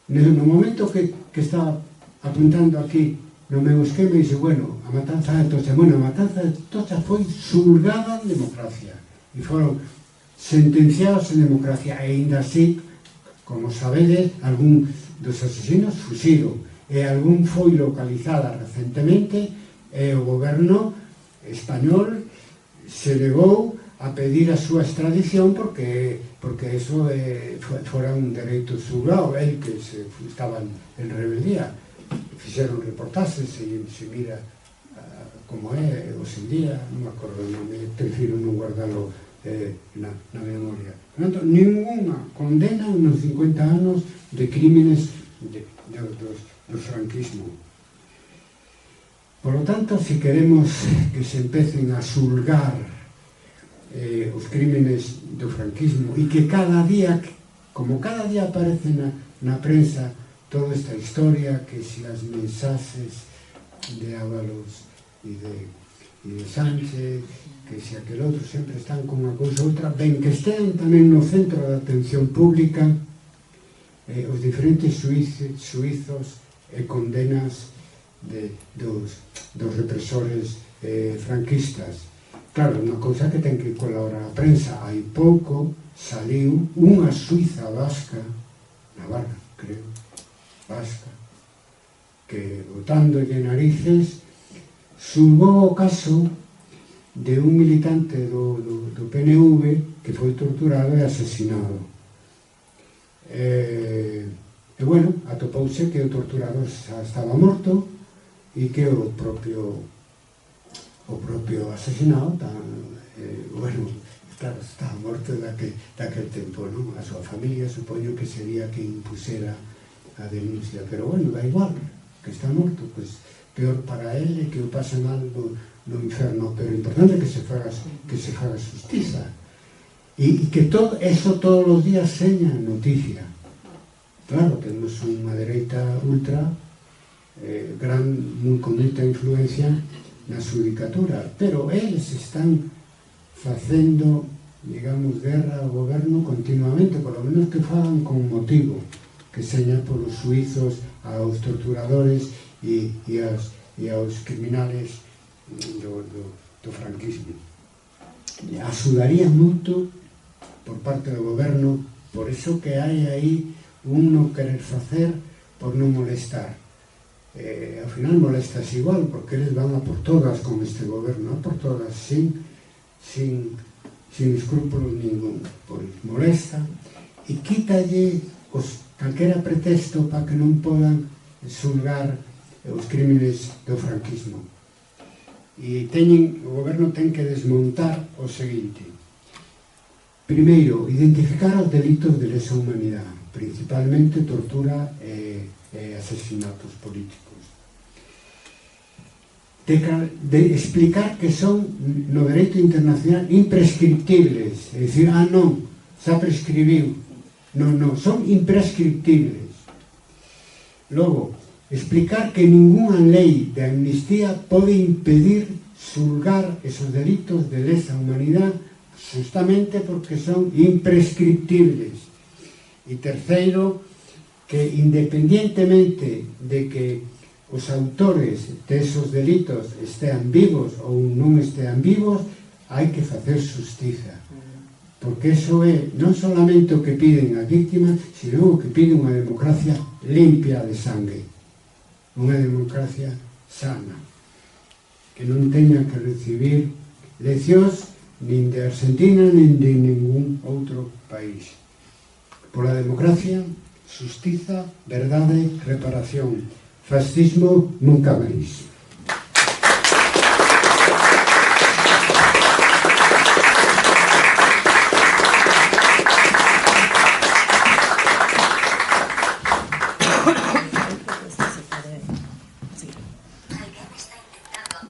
No momento que estaba apuntando aquí no meu esquema, dice, bueno, a matanza de Atocha. Bueno, a matanza de Atocha foi xulgada en democracia e foron sentenciados en democracia, e ainda así, como sabedes, algún dos asesinos fuxiron e algún foi localizada recentemente, e o goberno español se negou a pedir a súa extradición porque eso fora un dereito xulgado. El que estaban en rebeldía, fixeron reportaxes, se mira como é hoxe en día, non me acordo o nome, prefiro non guardalo na memoria. Por tanto, ninguna condena nos 50 anos de crímenes do franquismo. Por lo tanto, se queremos que se empecen a xulgar os crímenes do franquismo e que cada día, como cada día aparece na prensa toda esta historia, que se as mensaxes de Ábalos e de Sánchez, que se aquel outro, sempre están con unha cousa ou outra, ben que estean tamén no centro da atención pública os diferentes xuizos e condenas dos represores franquistas. Claro, unha cousa que ten que colaborar a prensa. Hai pouco saliu unha suiza vasca, Navarra, creo, vasca, que, botándolle narices, xulgou o caso de un militante do PNV que foi torturado e asesinado. E, bueno, atopouse que o torturador xa estaba morto e que o propio asesinado, bueno, claro, estaba morto daquel tempo, non? A súa familia, supoño que sería que impusera a denuncia, pero bueno, da igual, que está morto, pois peor para ele, que o pase mal no inferno, pero o importante é que se faga justiza, e que eso todos os días seña noticia. Claro, temos unha dereita ultra con moita influencia na xudicatura, pero eles están facendo, digamos, guerra ao goberno continuamente, por lo menos que fagan con motivo, que seña polos suizos aos torturadores e aos criminales do franquismo. Axudaría moito por parte do goberno, por iso que hai aí un non querer facer por non molestar. ao final molestas igual, porque eles van a por todas con este goberno, a por todas, sin escrúpulos ningún. Pois molesta e quítalle calquera pretexto para que non podan xulgar os crímenes do franquismo. E o goberno ten que desmontar o seguinte: primeiro, identificar os delitos de lesa humanidade, principalmente tortura e asesinatos políticos. De explicar que son, no dereito internacional, imprescriptibles. É dicir, non, xa prescribiu. Non, son imprescriptibles. Logo, explicar que ninguna lei de amnistía pode impedir xulgar esos delitos de lesa humanidade justamente porque son imprescriptibles. E terceiro, que independientemente de que os autores desos delitos estean vivos ou non estean vivos, hai que facer xustiza. Porque eso é non solamente o que piden as víctimas, sino o que piden unha democracia limpia de sangue. Unha democracia sana, que non teña que recibir leccións nin de Argentina nin de ningún outro país. Pola democracia, xustiza, verdade, reparación. Fascismo nunca máis.